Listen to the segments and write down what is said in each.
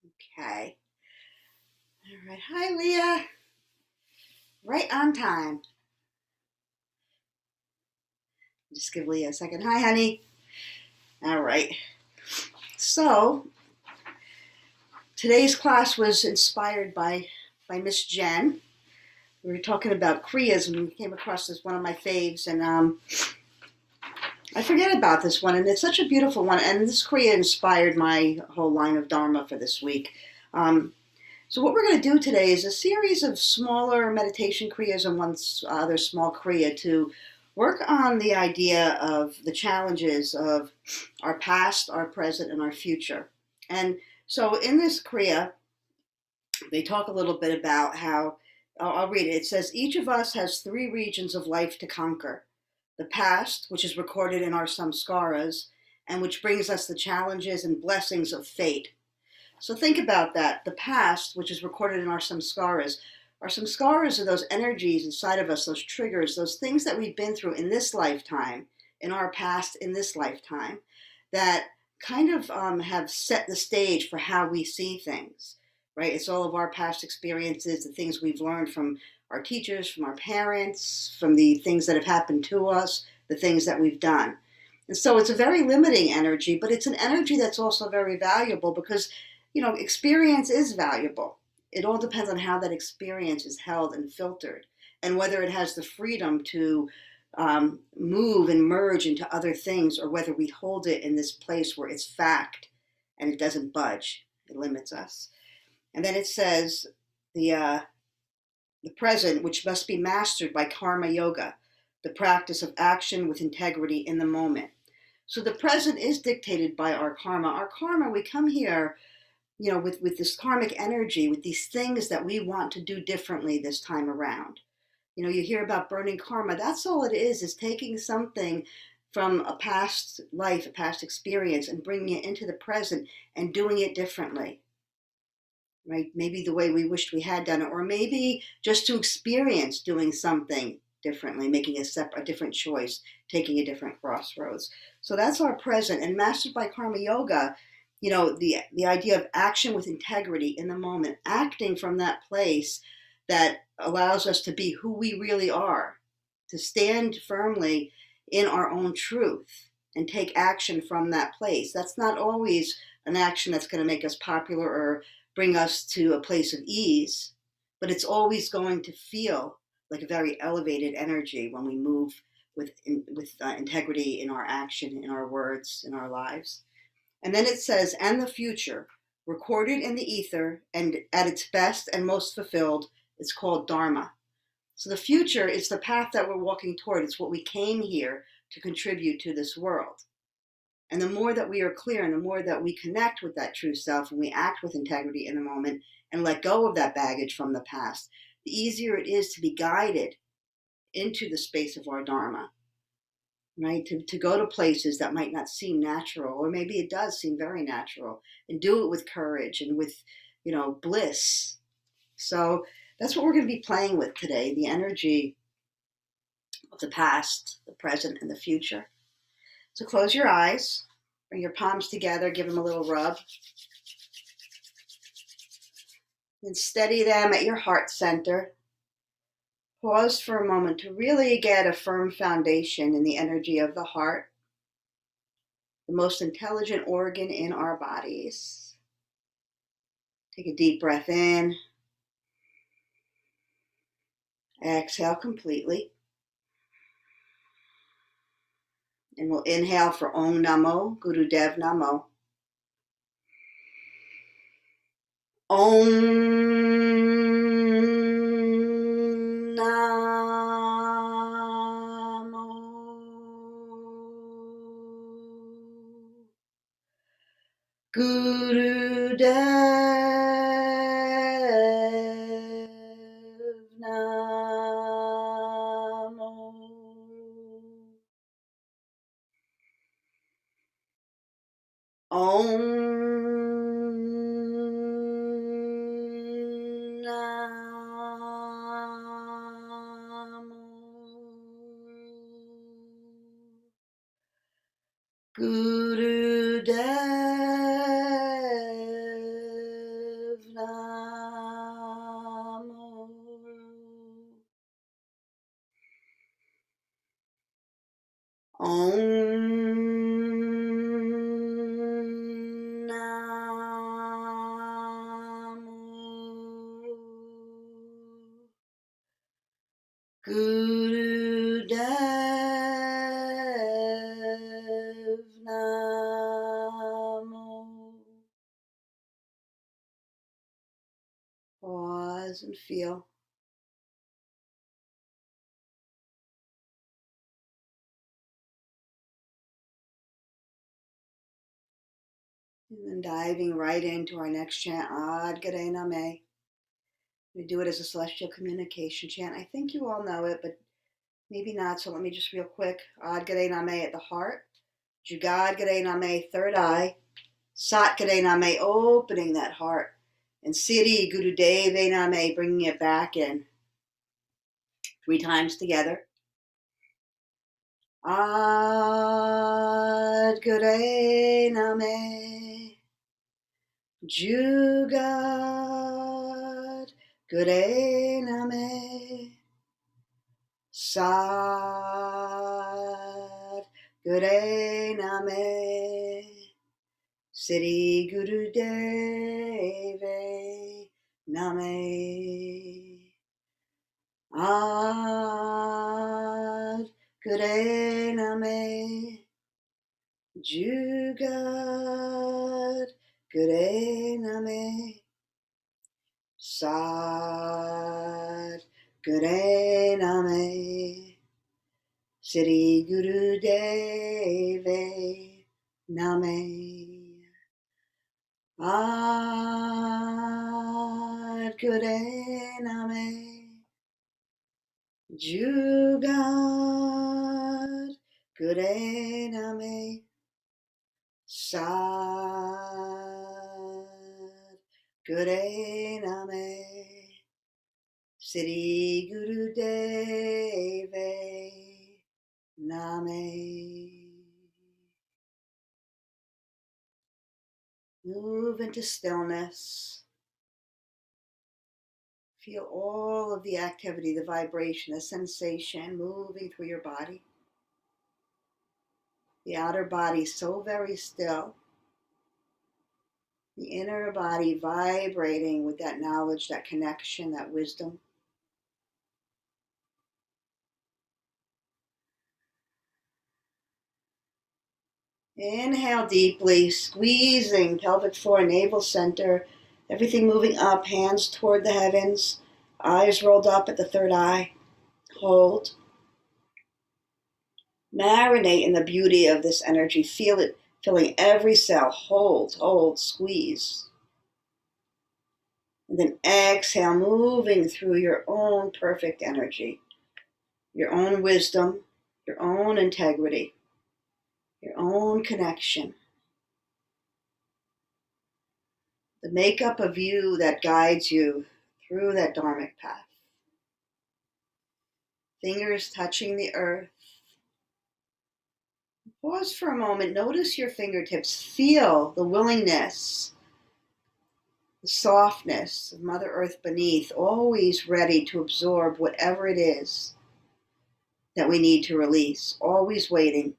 Okay. All right. Hi, Leah. Right on time. Just give Leah a second. Hi, honey. All right. So today's class was inspired by Miss Jen. We were talking about Kriyas, and we came across this one of my faves, and I forget about this one, and it's such a beautiful one. And this Kriya inspired my whole line of Dharma for this week. Um, So what we're going to do today is a series of smaller meditation kriyas and one other small kriya to work on the idea of the challenges of our past, our present, and our future. And so in this kriya, they talk a little bit about how, I'll read it. It says, each of us has three regions of life to conquer. The past, which is recorded in our samskaras, and which brings us the challenges and blessings of fate. So think about that. The past, which is recorded in our samskaras are those energies inside of us, those triggers, those things that we've been through in this lifetime, in our past, in this lifetime, that kind of have set the stage for how we see things, right? It's all of our past experiences, the things we've learned from our teachers, from our parents, from the things that have happened to us, the things that we've done. And so it's a very limiting energy, but it's an energy that's also very valuable because experience is valuable. It all depends on how that experience is held and filtered, and whether it has the freedom to move and merge into other things, or whether we hold it in this place where it's fact and it doesn't budge. It limits us. And then it says the present, which must be mastered by karma yoga, the practice of action with integrity in the moment. So the present is dictated by our karma. Our karma, we come here with this karmic energy, with these things that we want to do differently this time around. You hear about burning karma. That's all it is taking something from a past life, a past experience, and bringing it into the present and doing it differently, right? Maybe the way we wished we had done it, or maybe just to experience doing something differently, making a different choice, taking a different crossroads. So that's our present. And mastered by karma yoga, the idea of action with integrity in the moment, acting from that place that allows us to be who we really are, to stand firmly in our own truth and take action from that place. That's not always an action that's going to make us popular or bring us to a place of ease, but it's always going to feel like a very elevated energy when we move with integrity in our action, in our words, in our lives. And then it says, and the future, recorded in the ether and at its best and most fulfilled, it's called Dharma. So the future is the path that we're walking toward. It's what we came here to contribute to this world. And the more that we are clear and the more that we connect with that true self and we act with integrity in the moment and let go of that baggage from the past, the easier it is to be guided into the space of our Dharma, right? To go to places that might not seem natural, or maybe it does seem very natural, and do it with courage and with, bliss. So that's what we're going to be playing with today, the energy of the past, the present, and the future. So close your eyes, bring your palms together, give them a little rub, and steady them at your heart center. Pause for a moment to really get a firm foundation in the energy of the heart, the most intelligent organ in our bodies. Take a deep breath in. Exhale completely. And we'll inhale for Om Namo, Guru Dev Namo. Om Namo Guru Dev Namo. Om Namo Guru Dev Gurudev Namo. Pause and feel. And then diving right into our next chant, Ad Gare Name. We do it as a celestial communication chant. I think you all know it, but maybe not. So let me just real quick. Ad Gare Name at the heart. Jugad Gare Name, third eye. Sat Gare Name, opening that heart. And Siddhi Gurudeve Name, bringing it back in. 3 times together. Ad Gare Name. Jugad Gare Name. Sad Gare Name. Siddhi Gurudeve Name. Ad Gare Name. Jugad Gare Name. Sad Gare Name. Siddhi Gurudeve Name. Ad Gare Name. Jugad Gare Name. Sad Gare Name. Siddhi Gurudeve Name. Move into stillness. Feel all of the activity, the vibration, the sensation moving through your body. The outer body so very still. The inner body vibrating with that knowledge, that connection, that wisdom. Inhale deeply, squeezing pelvic floor, navel center, everything moving up, hands toward the heavens, eyes rolled up at the third eye. Hold. Marinate in the beauty of this energy. Feel it filling every cell. Hold, hold, squeeze. And then exhale, moving through your own perfect energy, your own wisdom, your own integrity, your own connection. The makeup of you that guides you through that dharmic path. Fingers touching the earth. Pause for a moment. Notice your fingertips. Feel the willingness, the softness of Mother Earth beneath, always ready to absorb whatever it is that we need to release, always waiting.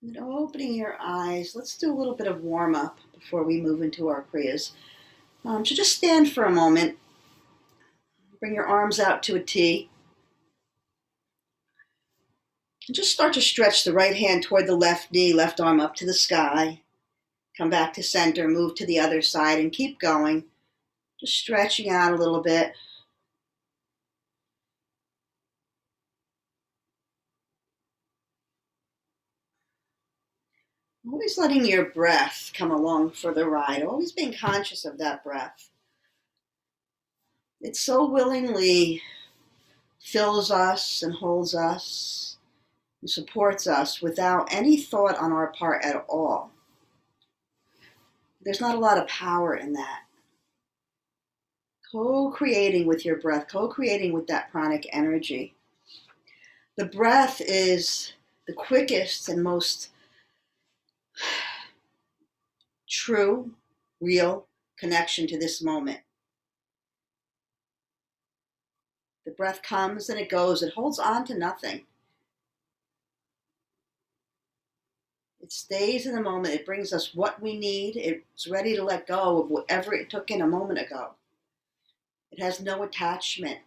And opening your eyes, let's do a little bit of warm up before we move into our prayers. So just stand for a moment. Bring your arms out to a T. And just start to stretch the right hand toward the left knee, left arm up to the sky. Come back to center, move to the other side, and keep going. Just stretching out a little bit. Always letting your breath come along for the ride. Always being conscious of that breath. It so willingly fills us and holds us and supports us without any thought on our part at all. There's not a lot of power in that. Co-creating with your breath, co-creating with that pranic energy. The breath is the quickest and most true, real connection to this moment. The breath comes and it goes. It holds on to nothing. It stays in the moment. It brings us what we need. It's ready to let go of whatever it took in a moment ago. It has no attachment.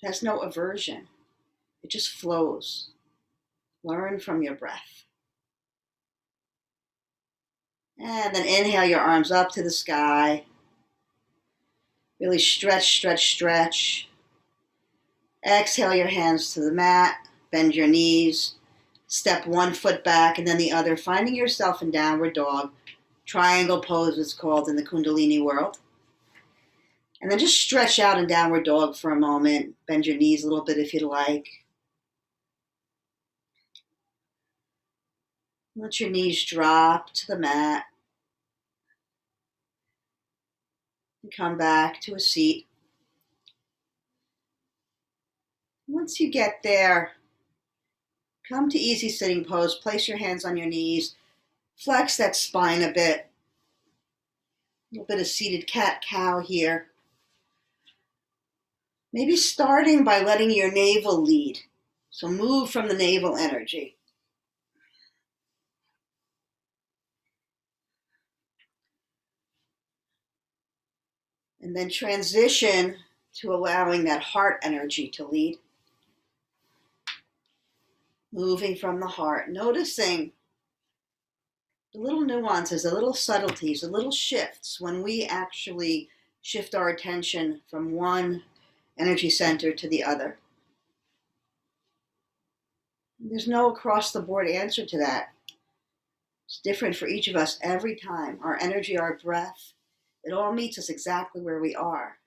It has no aversion. It just flows. Learn from your breath. And then inhale your arms up to the sky. Really stretch, stretch, stretch. Exhale your hands to the mat. Bend your knees. Step one foot back and then the other, finding yourself in downward dog. Triangle pose it's called in the Kundalini world. And then just stretch out in downward dog for a moment. Bend your knees a little bit if you'd like. Let your knees drop to the mat. And come back to a seat. Once you get there, come to easy sitting pose. Place your hands on your knees. Flex that spine a bit. A little bit of seated cat-cow here. Maybe starting by letting your navel lead. So move from the navel energy. And then transition to allowing that heart energy to lead. Moving from the heart, noticing the little nuances, the little subtleties, the little shifts when we actually shift our attention from one energy center to the other. There's no across-the-board answer to that. It's different for each of us every time. Our energy, our breath, it all meets us exactly where we are.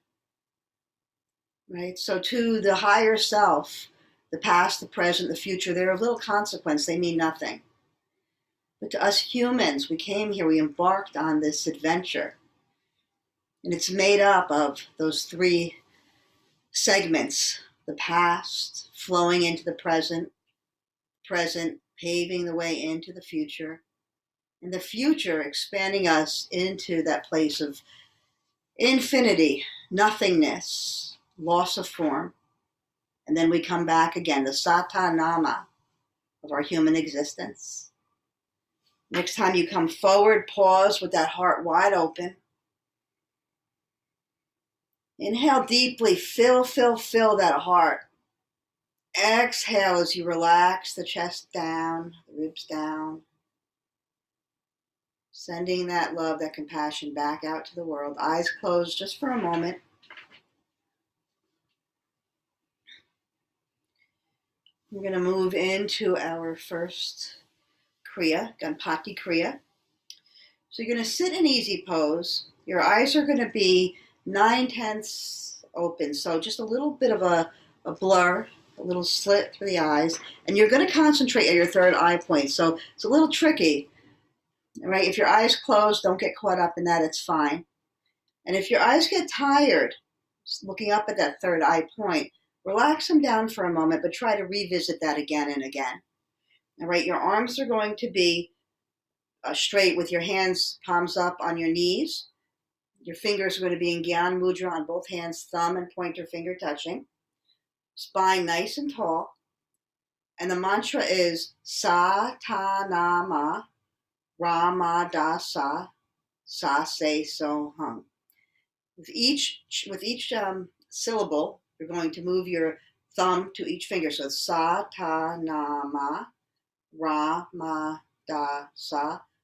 Right? So to the higher self, the past, the present, the future, they're of little consequence. They mean nothing. But to us humans, we came here, we embarked on this adventure. And it's made up of those three segments: the past, flowing into the present, paving the way into the future, and the future expanding us into that place of infinity, nothingness, loss of form. And then we come back again, the Sata Nama of our human existence. Next time you come forward, pause with that heart wide open. Inhale deeply, fill that heart. Exhale as you relax the chest down, the ribs down. Sending that love, that compassion back out to the world. Eyes closed just for a moment. We're going to move into our first Kriya, Ganpati Kriya. So you're going to sit in easy pose. Your eyes are going to be 9/10 open. So just a little bit of a blur, a little slit through the eyes. And you're going to concentrate at your third eye point. So it's a little tricky. Right? If your eyes close, don't get caught up in that, it's fine. And if your eyes get tired, looking up at that third eye point, relax them down for a moment, but try to revisit that again and again. All right, your arms are going to be straight with your hands, palms up on your knees. Your fingers are going to be in Gyan Mudra on both hands, thumb and pointer finger touching. Spine nice and tall. And the mantra is Sa-ta-na-ma Ra-ma-da-sa Sa-se-so-hum. With each syllable, you're going to move your thumb to each finger. So Sa-ta-na-ma Ra-ma-da-sa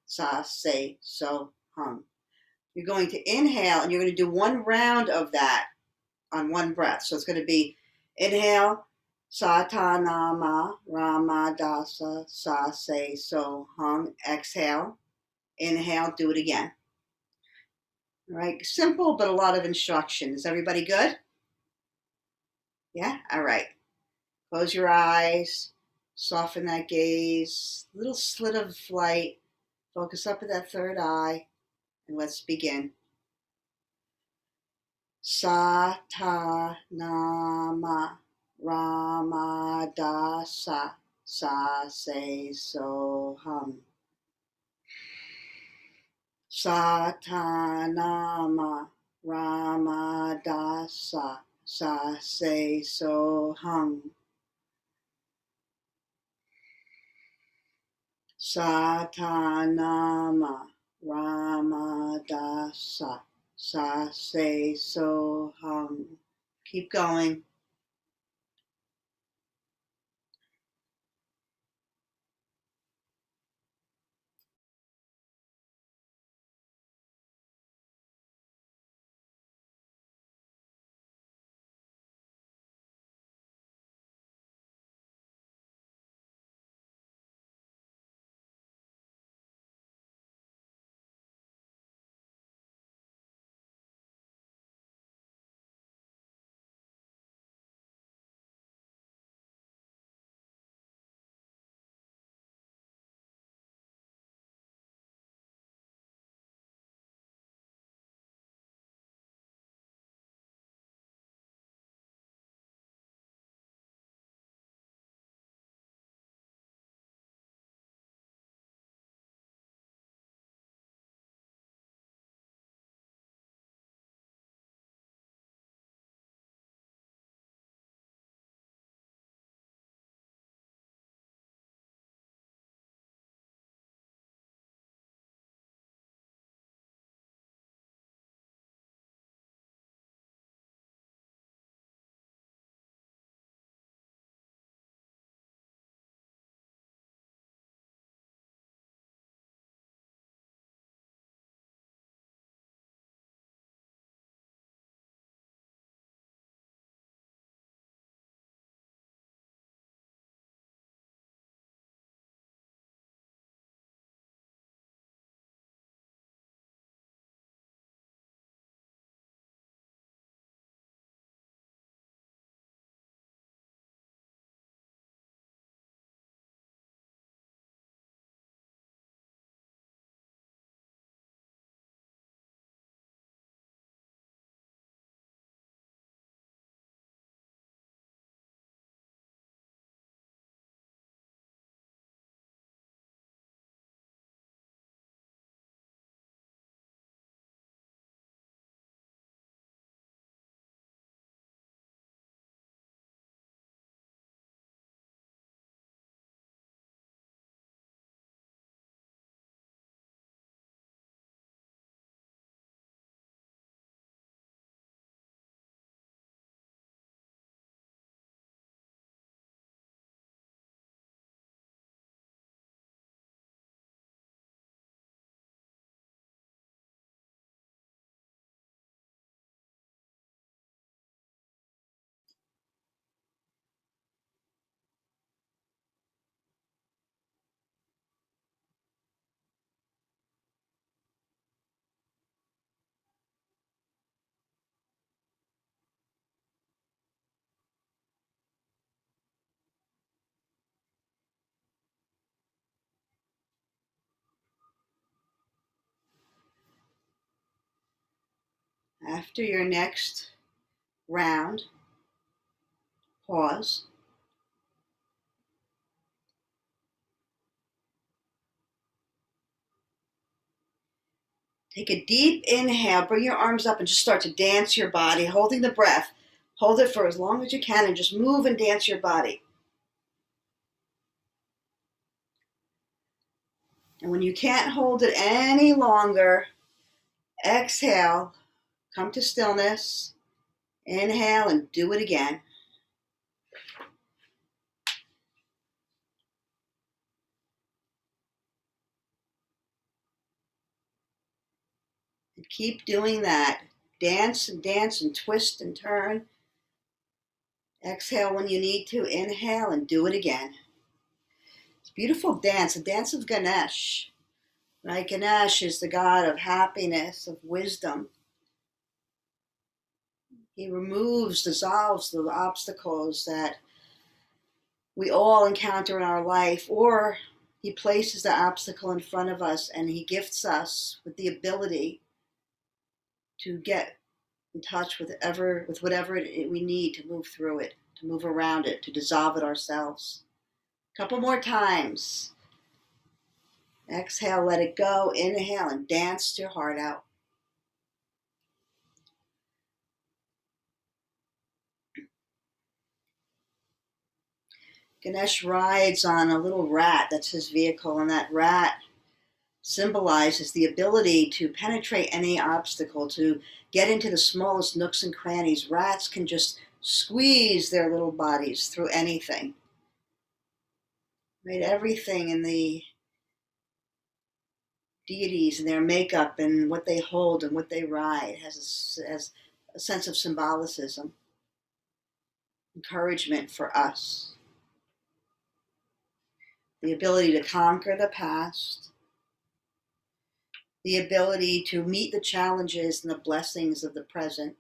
Sa-se-so-hum. You're going to inhale, and you're going to do one round of that on one breath. So it's going to be inhale, Sa-ta-na-ma Ra-ma-da-sa Sa-se-so-hum. Exhale. Inhale, do it again. All right, simple, but a lot of instruction. Is everybody good? Yeah? All right. Close your eyes, soften that gaze, little slit of light, focus up at that third eye, and let's begin. Sa-ta-na-ma Ra-ma-da-sa Sa-se-so-hum. Sa-ta-na-ma Ra-ma-da-sa Sa-se-so-hum. Satanama Ramadasa Sa Se Soham. Keep going. After your next round, pause. Take a deep inhale. Bring your arms up and just start to dance your body, holding the breath. Hold it for as long as you can and just move and dance your body. And when you can't hold it any longer, exhale, come to stillness, inhale, and do it again. And keep doing that. Dance and twist and turn. Exhale when you need to, inhale, and do it again. It's a beautiful dance, the dance of Ganesh. Right? Ganesh is the god of happiness, of wisdom. He dissolves the obstacles that we all encounter in our life, or he places the obstacle in front of us and he gifts us with the ability to get in touch with whatever we need to move through it, to move around it, to dissolve it ourselves. A couple more times. Exhale, let it go. Inhale and dance your heart out. Ganesh rides on a little rat. That's his vehicle, and that rat symbolizes the ability to penetrate any obstacle, to get into the smallest nooks and crannies. Rats can just squeeze their little bodies through anything. Right? Everything in the deities and their makeup and what they hold and what they ride has a sense of symbolicism, encouragement for us. The ability to conquer the past, the ability to meet the challenges and the blessings of the present,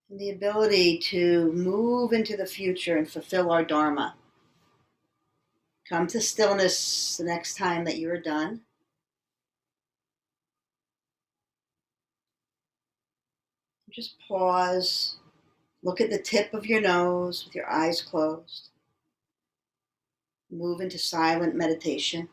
and the ability to move into the future and fulfill our Dharma. Come to stillness the next time that you are done. Just pause, look at the tip of your nose with your eyes closed. Move into silent meditation.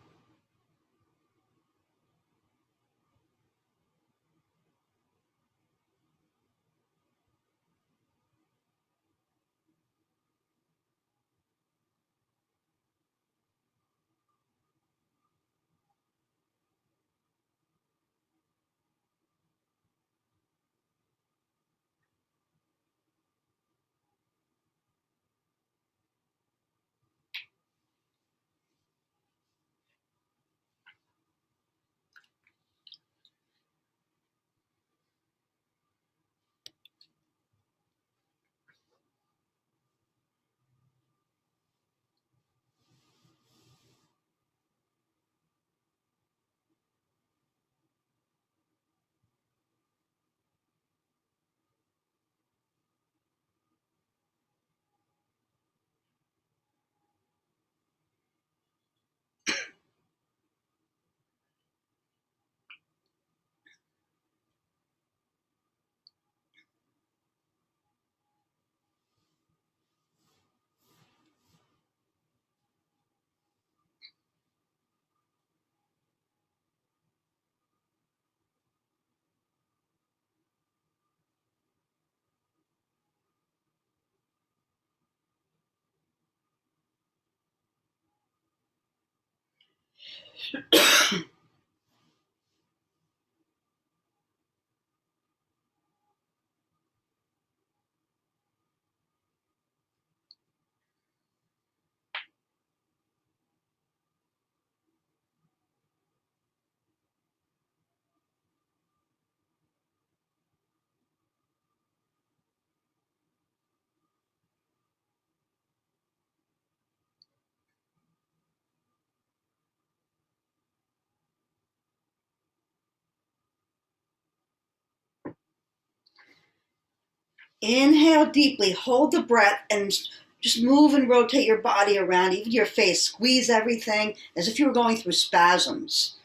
Inhale deeply, hold the breath, and just move and rotate your body around, even your face. Squeeze everything as if you were going through spasms.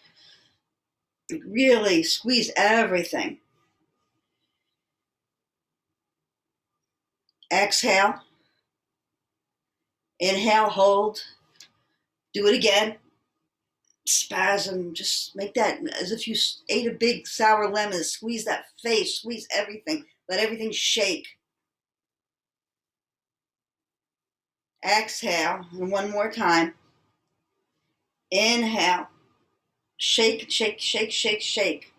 Really squeeze everything. Exhale. Inhale, hold. Do it again. Spasm. Just make that as if you ate a big sour lemon. Squeeze that face. Squeeze everything. Let everything shake. Exhale. And one more time. Inhale. Shake, shake, shake, shake, shake.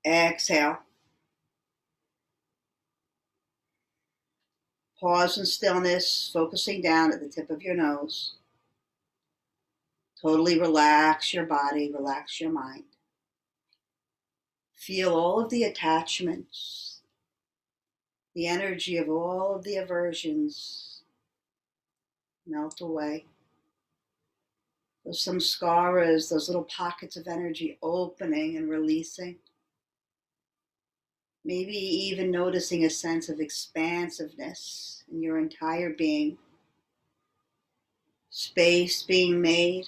Exhale. Pause in stillness, focusing down at the tip of your nose. Totally relax your body, relax your mind. Feel all of the attachments, the energy of all of the aversions melt away. Those samskaras, those little pockets of energy opening and releasing. Maybe even noticing a sense of expansiveness in your entire being. Space being made.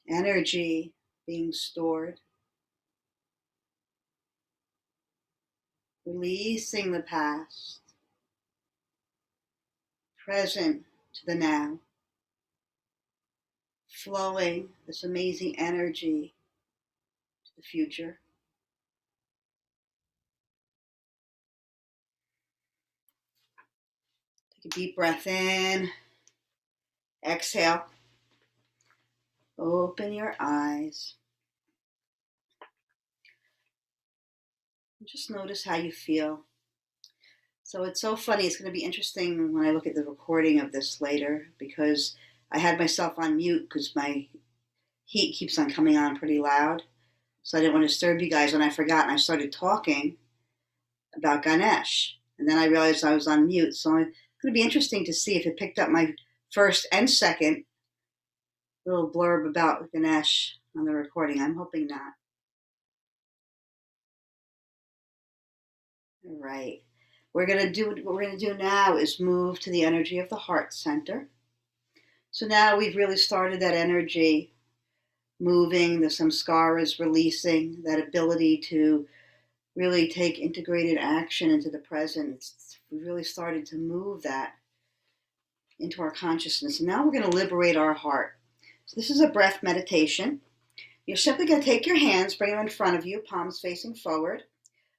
Energy being stored. Releasing the past. Present to the now. Flowing this amazing energy the future. Take a deep breath in. Exhale. Open your eyes. Just notice how you feel. So it's so funny. It's going to be interesting when I look at the recording of this later, because I had myself on mute because my heat keeps on coming on pretty loud. So I didn't want to disturb you guys, and I forgot, and I started talking about Ganesh. And then I realized I was on mute. So it's going to be interesting to see if it picked up my first and second little blurb about Ganesh on the recording. I'm hoping not. All right. What we're going to do now is move to the energy of the heart center. So now we've really started that energy moving, the samskaras releasing, that ability to really take integrated action into the present. We really started to move that into our consciousness. And now we're going to liberate our heart. So this is a breath meditation. You're simply going to take your hands, bring them in front of you, palms facing forward.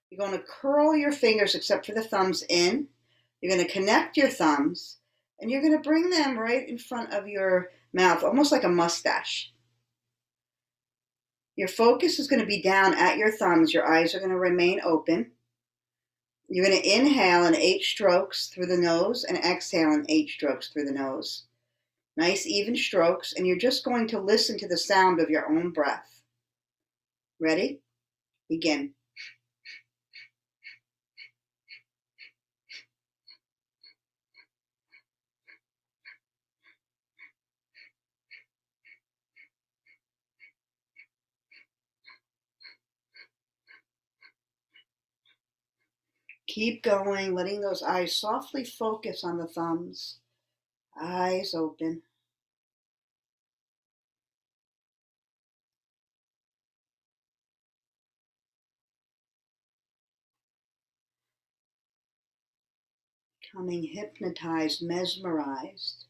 You're going to curl your fingers, except for the thumbs, in. You're going to connect your thumbs, and you're going to bring them right in front of your mouth, almost like a mustache. Your focus is going to be down at your thumbs. Your eyes are going to remain open. You're going to inhale in 8 strokes through the nose and exhale in 8 strokes through the nose. Nice even strokes, and you're just going to listen to the sound of your own breath. Ready? Begin. Keep going, letting those eyes softly focus on the thumbs. Eyes open. Becoming hypnotized, mesmerized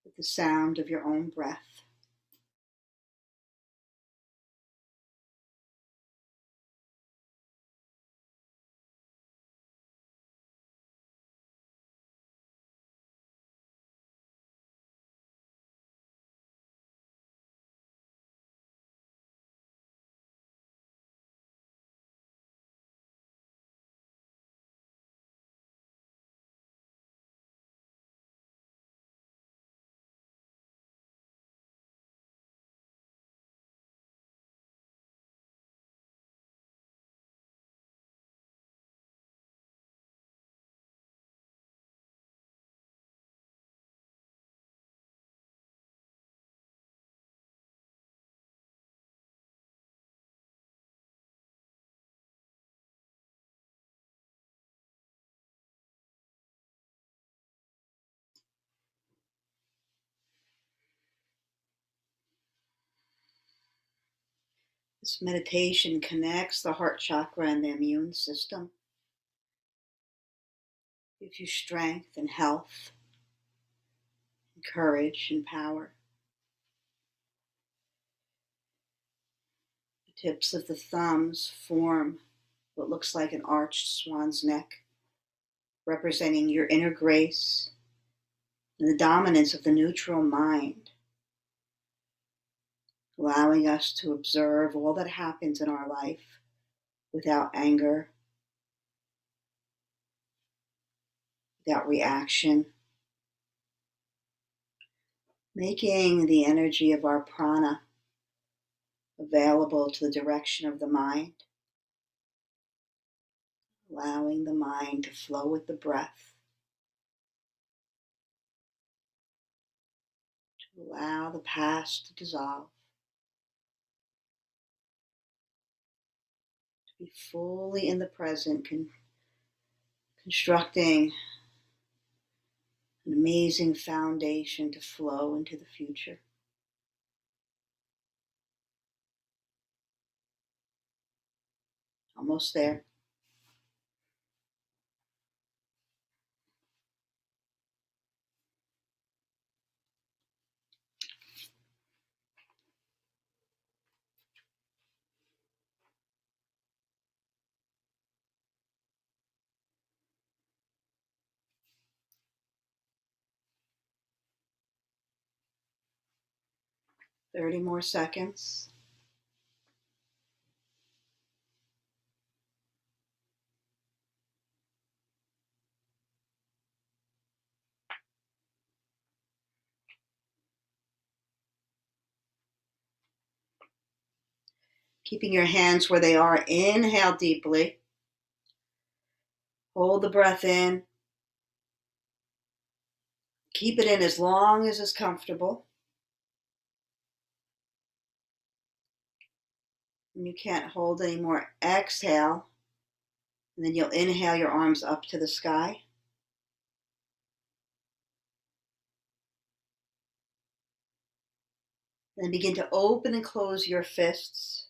with the sound of your own breath. This meditation connects the heart chakra and the immune system. Gives you strength and health, and courage and power. The tips of the thumbs form what looks like an arched swan's neck, representing your inner grace and the dominance of the neutral mind, allowing us to observe all that happens in our life without anger, without reaction, making the energy of our prana available to the direction of the mind, allowing the mind to flow with the breath, to allow the past to dissolve, to be fully in the present, constructing an amazing foundation to flow into the future. Almost there. 30 more seconds. Keeping your hands where they are. Inhale deeply. Hold the breath in. Keep it in as long as it's comfortable. When you can't hold anymore, exhale. And then you'll inhale your arms up to the sky. Then begin to open and close your fists.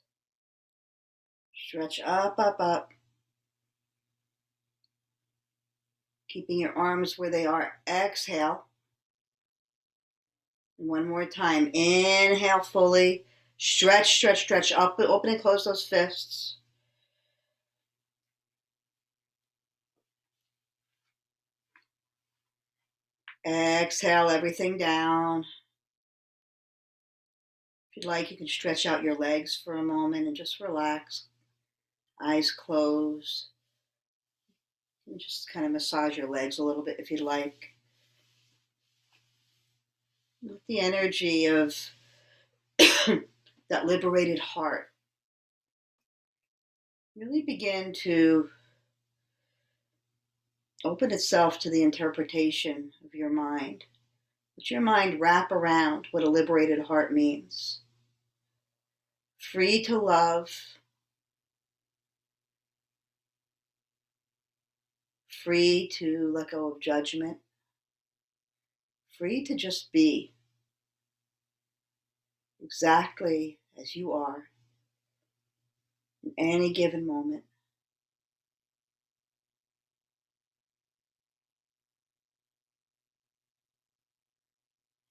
Stretch up, up, up. Keeping your arms where they are. Exhale. And one more time. Inhale fully. Stretch, stretch, stretch. Up, open and close those fists. Exhale everything down. If you'd like, you can stretch out your legs for a moment and just relax. Eyes closed. And just kind of massage your legs a little bit if you'd like. With the energy of that liberated heart, really begin to open itself to the interpretation of your mind. Let your mind wrap around what a liberated heart means. Free to love, free to let go of judgment, free to just be exactly as you are in any given moment.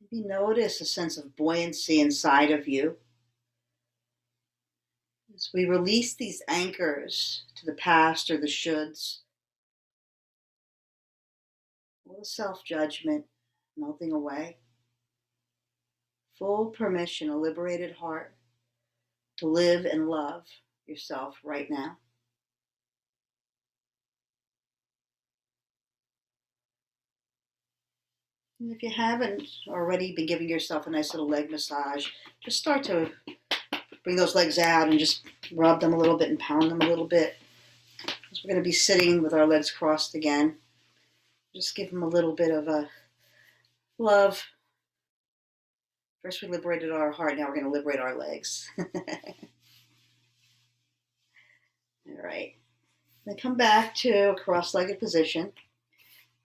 Maybe notice a sense of buoyancy inside of you as we release these anchors to the past or the shoulds, all the self-judgment melting away. Full permission, a liberated heart to live and love yourself right now. And if you haven't already been giving yourself a nice little leg massage, just start to bring those legs out and just rub them a little bit and pound them a little bit. Because we're going to be sitting with our legs crossed again. Just give them a little bit of a love. First we liberated our heart, now we're going to liberate our legs. All right. Then come back to a cross-legged position.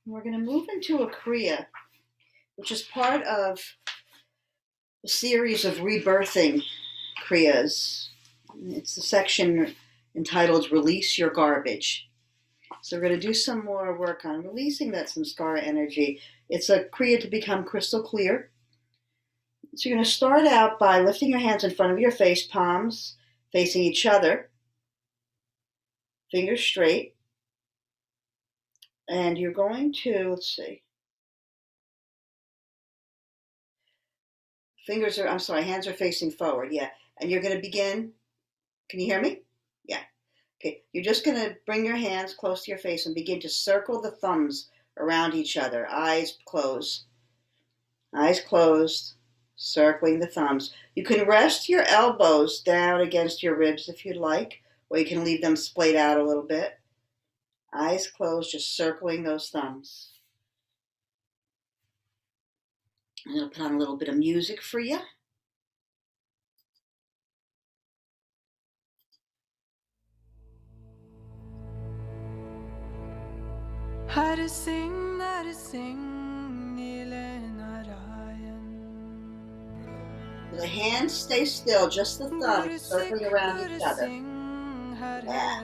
And we're going to move into a Kriya, which is part of a series of rebirthing Kriyas. It's a section entitled Release Your Garbage. So we're going to do some more work on releasing that samskara energy. It's a Kriya to become crystal clear. So you're going to start out by lifting your hands in front of your face, palms facing each other, fingers straight. And you're going to, hands are facing forward, yeah. And you're going to begin, can you hear me? Yeah. Okay, you're just going to bring your hands close to your face and begin to circle the thumbs around each other. Eyes closed, circling the thumbs. You can rest your elbows down against your ribs if you'd like, or you can leave them splayed out a little bit. Eyes closed, just circling those thumbs. I'm going to put on a little bit of music for you. Hare Singh, Nile Narayan. The hands stay still, just the thumbs circling around each other. Yeah.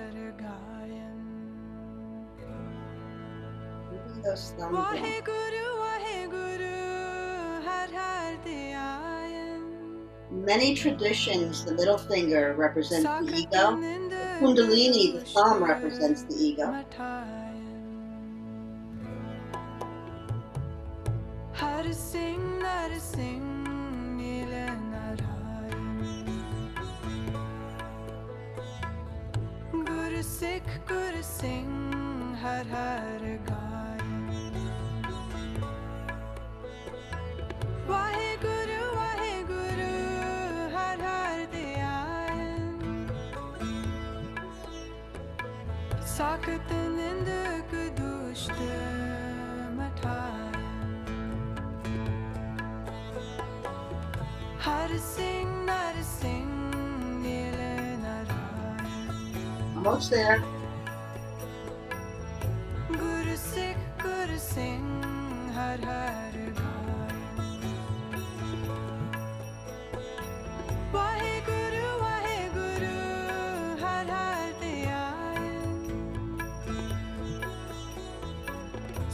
Moving those thumbs down. In many traditions, the middle finger represents the ego. The Kundalini, the thumb, represents the ego. Hare Singh, Nile Narayan. Sikh Guru Singh हर हर गाय वाहे गुरु हर हर दयाल साखत निंदक दुष्ट मठाय हर सिंह नर सिंह नील Narayan Almost there. Guru Singh हर हर गाय वाहे गुरु हर हर दयाल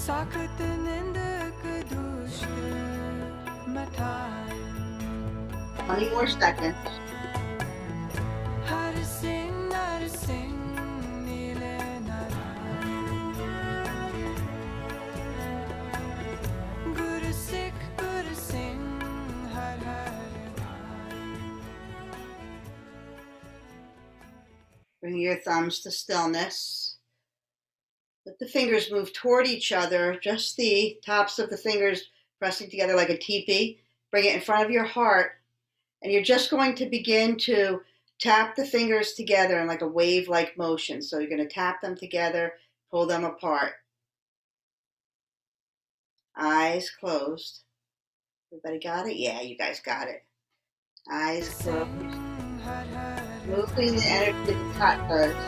साखत निंदक दुष्ट मठाय 20 more seconds. हर सिंह नर सिंह नील नारायण गुरु सिंह हर हर गाय Bring your thumbs to stillness. Let the fingers move toward each other, just the tops of the fingers pressing together like a teepee. Bring it in front of your heart, and you're just going to begin to tap the fingers together in like a wave-like motion. So you're going to tap them together, pull them apart. Eyes closed. Everybody got it? Yeah, you guys got it. Eyes closed. Moving the energy of the chakras.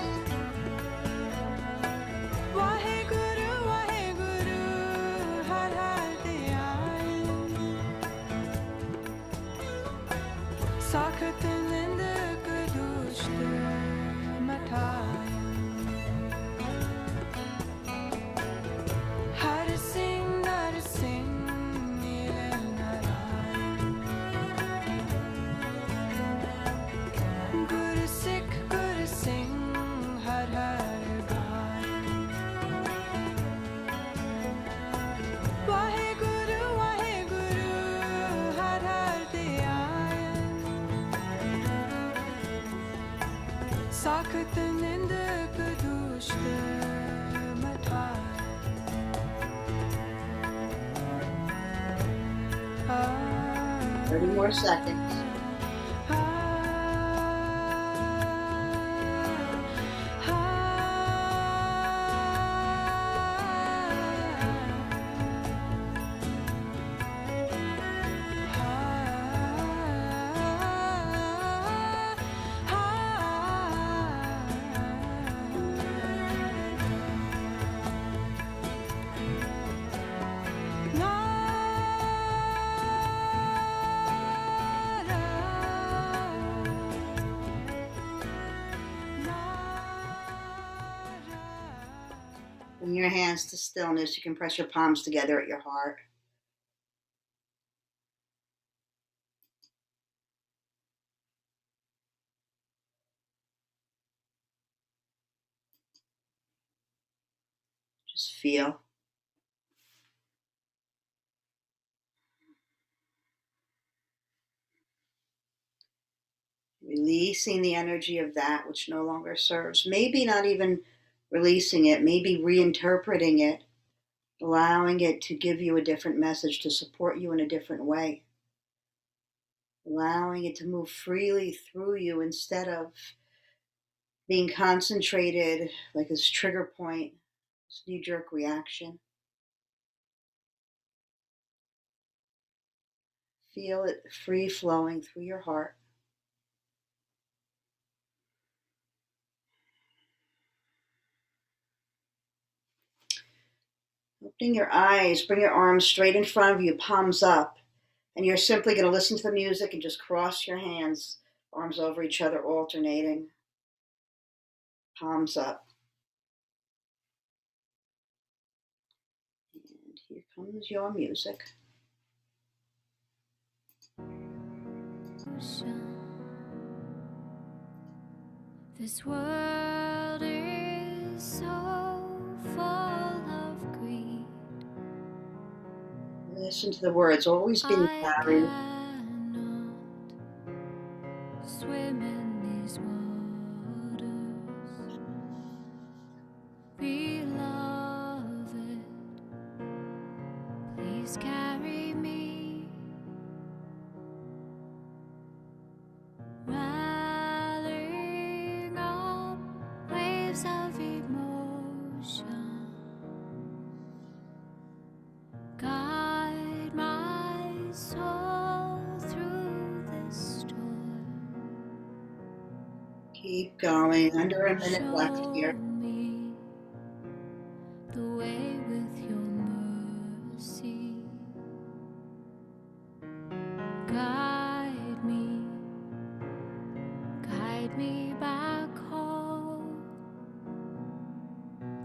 Wahe Guru हर हर दयाल साखत निंदक दुष्ट मठाय हर सिंह नर सिंह नील नारायण गुरु सिंह हर हर गाय वाहे गुरु हर हर दयाल साखत निंदक दुष्ट मठाय 30 more seconds. Bring your hands to stillness. You can press your palms together at your heart. Just feel. Releasing the energy of that which no longer serves. Maybe not even releasing it, maybe reinterpreting it, allowing it to give you a different message, to support you in a different way. Allowing it to move freely through you instead of being concentrated like this trigger point, this knee-jerk reaction. Feel it free flowing through your heart. Opening your eyes, bring your arms straight in front of you, palms up. And you're simply going to listen to the music and just cross your hands, arms over each other, alternating. Palms up. And here comes your music. This world is so full of greed. Listen to the words, always being carried. I cannot swim in these waters. Keep going. Under a minute left Show here. me the way with your mercy. Guide me back home.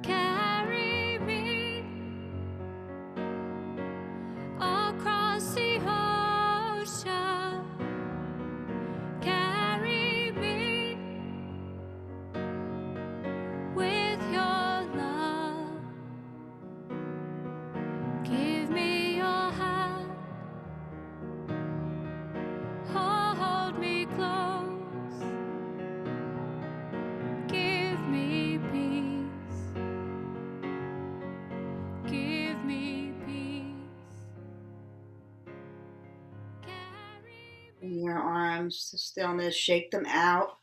Carry me across the ocean. Carry me with your love. Give me your hand. Hold me close. Give me peace. Give me peace. Carry Bring your arms to stillness. Shake them out.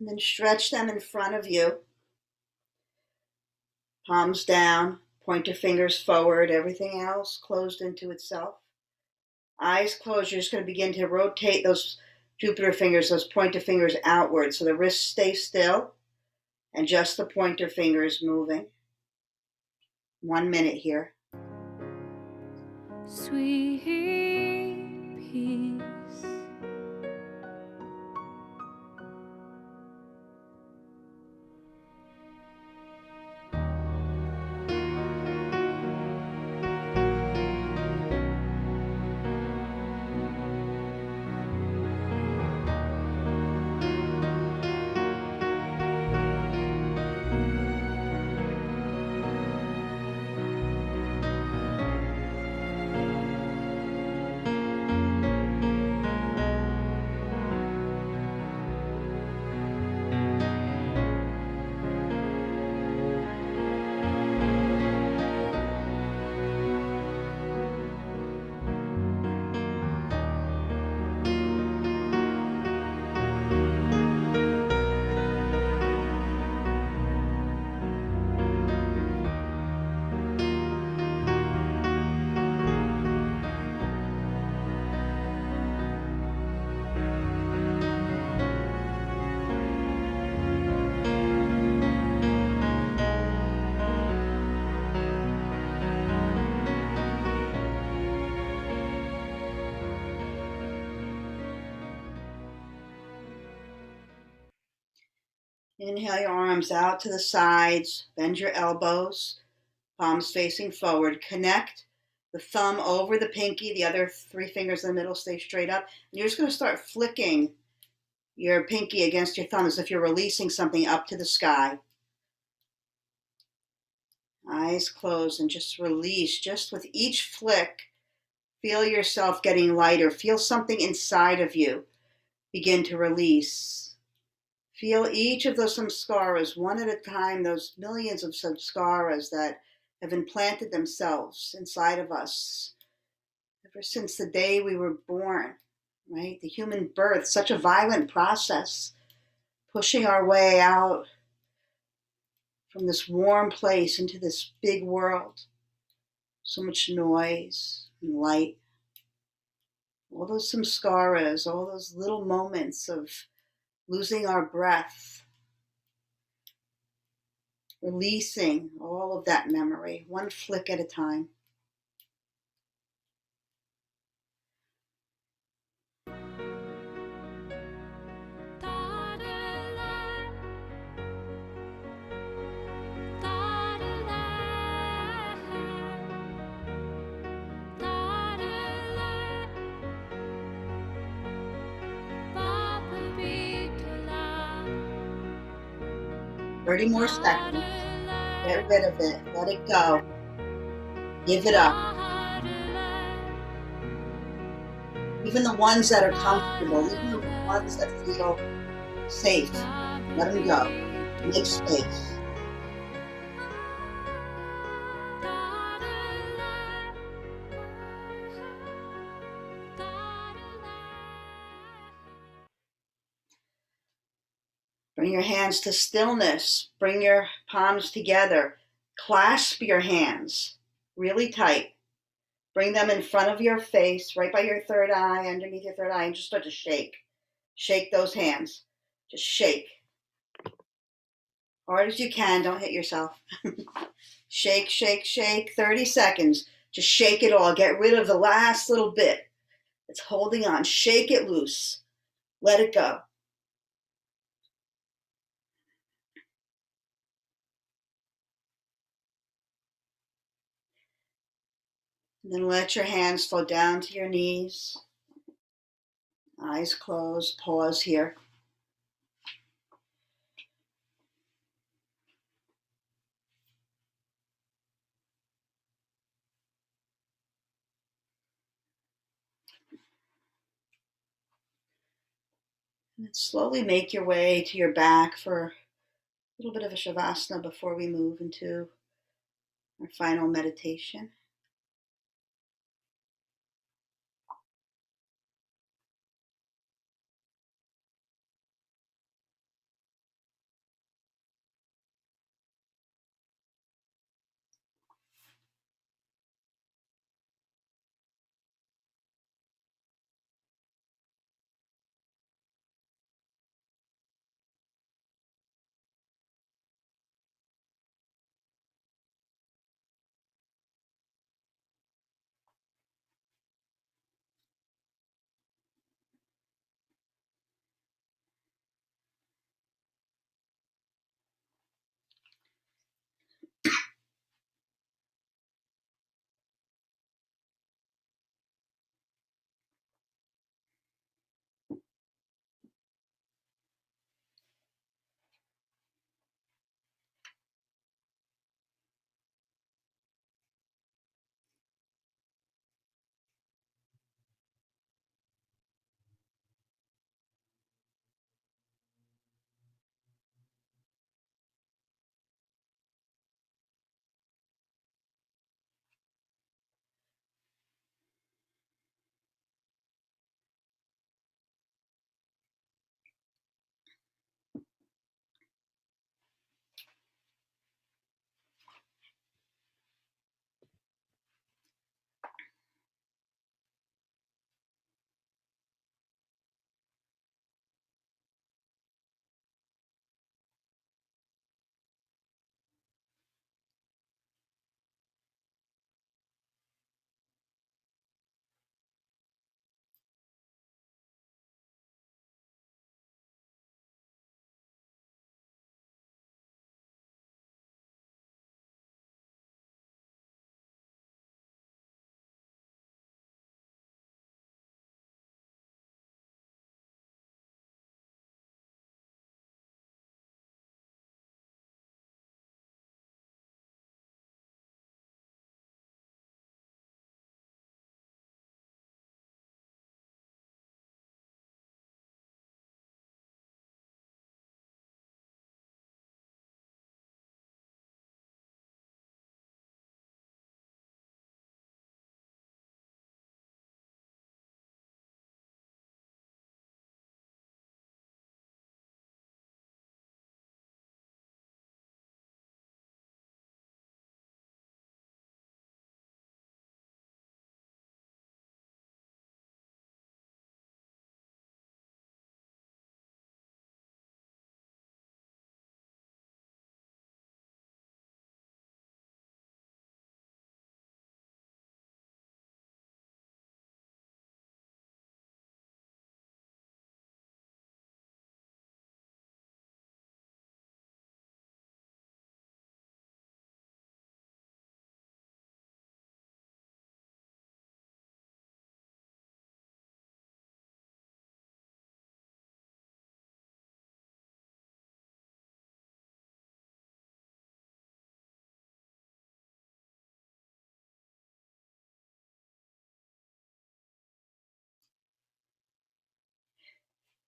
And then stretch them in front of you. Palms down. Pointer fingers forward. Everything else closed into itself. Eyes closed. You're just going to begin to rotate those Jupiter fingers, those pointer fingers outward. So the wrists stay still and just the pointer fingers moving. 1 minute here. sweet peace. Inhale your arms out to the sides. Bend your elbows. Palms facing forward. Connect the thumb over the pinky. The other 3 fingers in the middle stay straight up. And you're just going to start flicking your pinky against your thumb as if you're releasing something up to the sky. Eyes closed and just release. Just with each flick, feel yourself getting lighter. Feel something inside of you begin to release. Feel each of those samskaras one at a time, those millions of samskaras that have implanted themselves inside of us ever since the day we were born, right? The human birth, such a violent process, pushing our way out from this warm place into this big world. So much noise and light. All those samskaras, all those little moments of losing our breath, releasing all of that memory, one flick at a time. Thirty more seconds. Get rid of it. Let it go. Give it up. Even the ones that are comfortable, even the ones that feel safe, let them go. Make space. Bring your hands to stillness. Bring your palms together. Clasp your hands really tight. Bring them in front of your face, right by your third eye, underneath your third eye, and just start to shake. Shake those hands. Just shake. Hard as you can, don't hit yourself. Shake, shake, shake. 30 seconds. Just shake it all. Get rid of the last little bit that's holding on. Shake it loose. Let it go. And then let your hands flow down to your knees. Eyes closed. Pause here. And then slowly make your way to your back for a little bit of a shavasana before we move into our final meditation.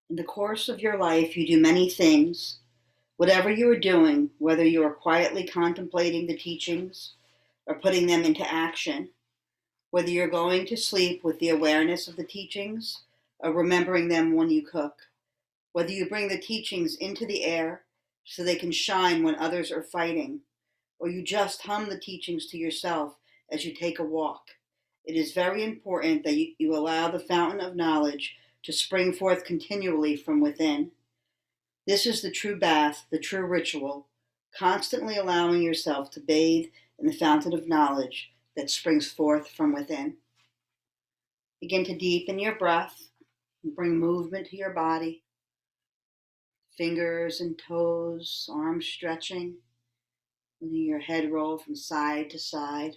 In the course of your life, you do many things. Whatever you are doing, whether you are quietly contemplating the teachings or putting them into action, whether you're going to sleep with the awareness of the teachings or remembering them when you cook, whether you bring the teachings into the air so they can shine when others are fighting, or you just hum the teachings to yourself as you take a walk. It is very important that you allow the fountain of knowledge to spring forth continually from within. This is the true bath, the true ritual, constantly allowing yourself to bathe in the fountain of knowledge that springs forth from within. Begin to deepen your breath and bring movement to your body. Fingers and toes, arms stretching, letting your head roll from side to side.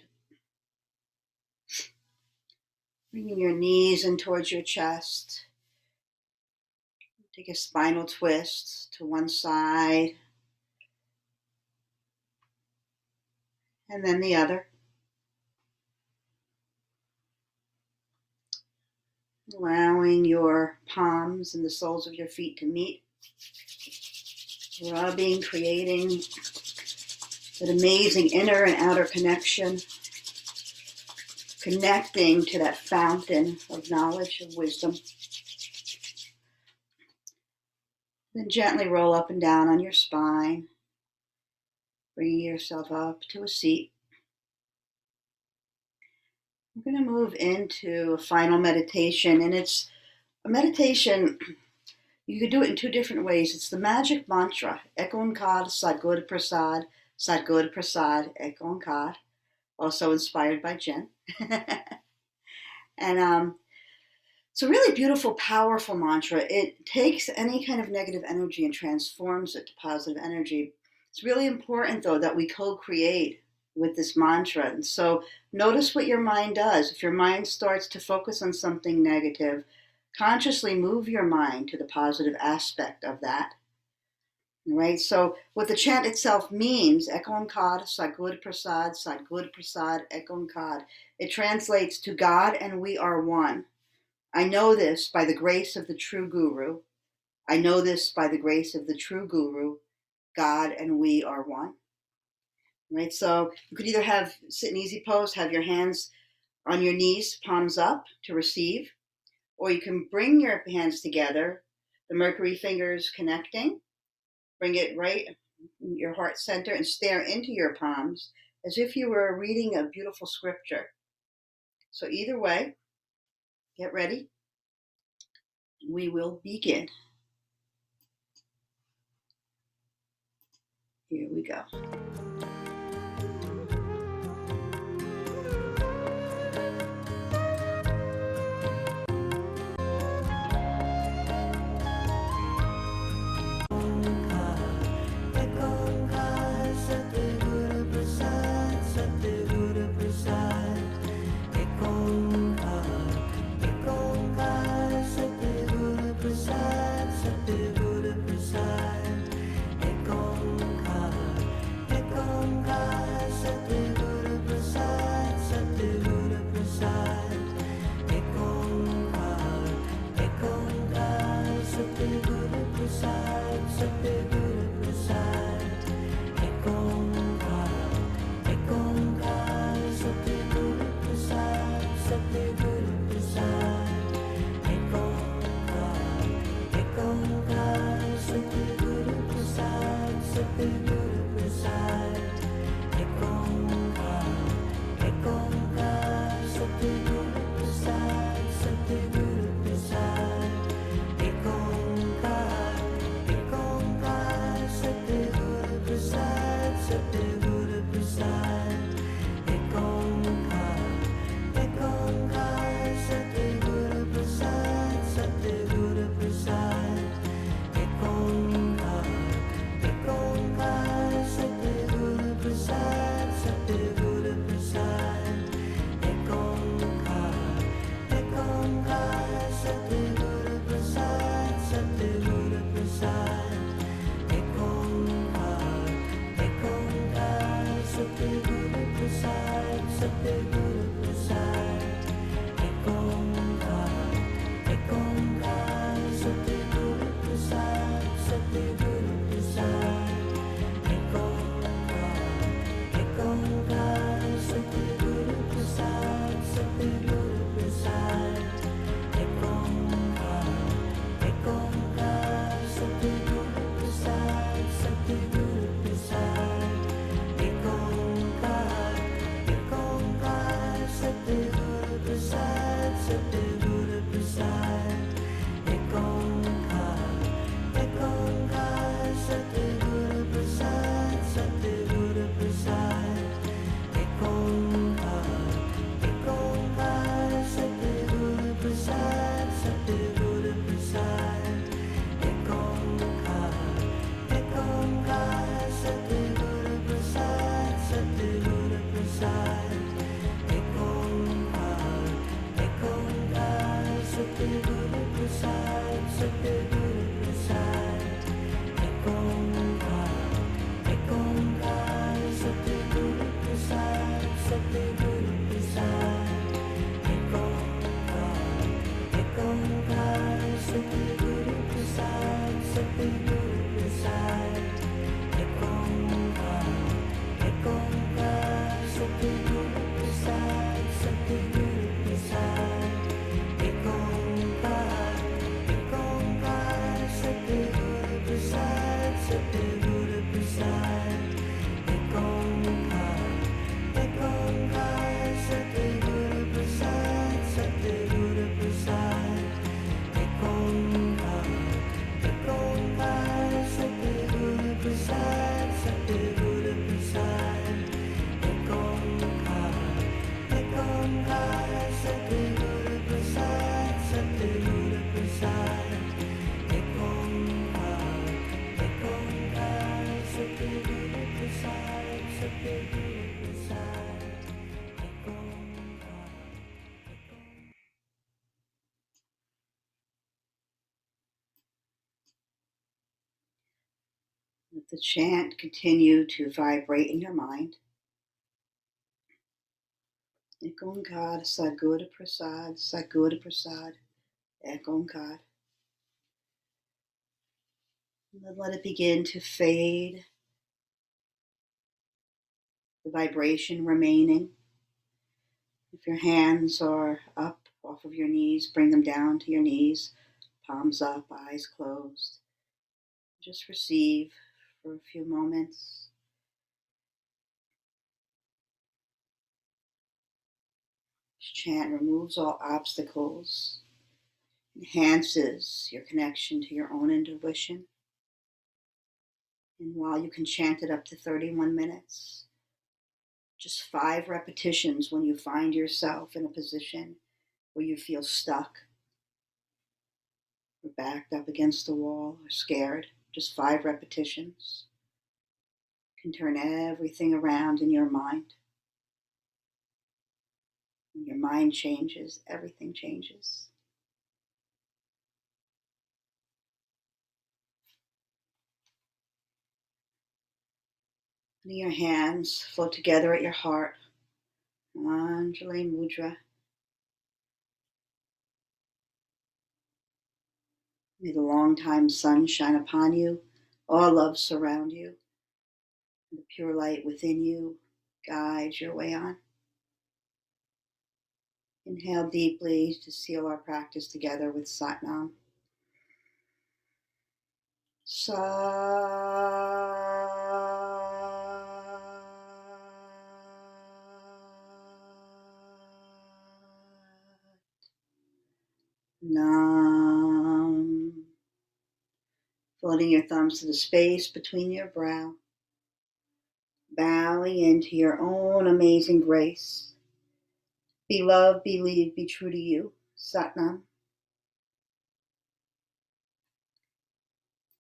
Bringing your knees in towards your chest. Take a spinal twist to one side and then the other. Allowing your palms and the soles of your feet to meet. Rubbing, creating that amazing inner and outer connection. Connecting to that fountain of knowledge, of wisdom. Then gently roll up and down on your spine, bringing yourself up to a seat. We're going to move into a final meditation, and it's a meditation, you could do it in two different ways. It's the magic mantra, Ek Onkar Sadgur Prasad, Sadgur Prasad, Ek Onkar, also inspired by Jen. And it's a really beautiful, powerful mantra. It takes any kind of negative energy and transforms it to positive energy. It's really important, though, that we co-create with this mantra. And so notice what your mind does. If your mind starts to focus on something negative, consciously move your mind to the positive aspect of that. Right? So what the chant itself means, Ek Onkar, Sadgur Prasad, Ek Onkar, it translates to God and we are one. I know this by the grace of the true Guru. I know this by the grace of the true Guru. God and we are one. Right? So you could either sit in easy pose, have your hands on your knees, palms up to receive, or you can bring your hands together, the Mercury fingers connecting, bring it right in your heart center and stare into your palms as if you were reading a beautiful scripture. So either way, get ready. We will begin. Here we go. Let the chant continue to vibrate in your mind. Ek Onkar Sadguru Prasad, Sadguru Prasad, Ek Onkar. And let it begin to fade, the vibration remaining. If your hands are up off of your knees, bring them down to your knees, palms up, eyes closed. Just receive for a few moments. This chant removes all obstacles, enhances your connection to your own intuition. And while you can chant it up to 31 minutes, just 5 repetitions when you find yourself in a position where you feel stuck or backed up against the wall or scared, just 5 repetitions can turn everything around in your mind. When your mind changes, everything changes. Letting your hands float together at your heart. Anjali Mudra. May the long-time sun shine upon you, all love surround you, and the pure light within you guides your way on. Inhale deeply to seal our practice together with Satnam. Sat. Nam. Floating your thumbs to the space between your brow. Bowing into your own amazing grace. Be love, believe, be true to you. Satnam.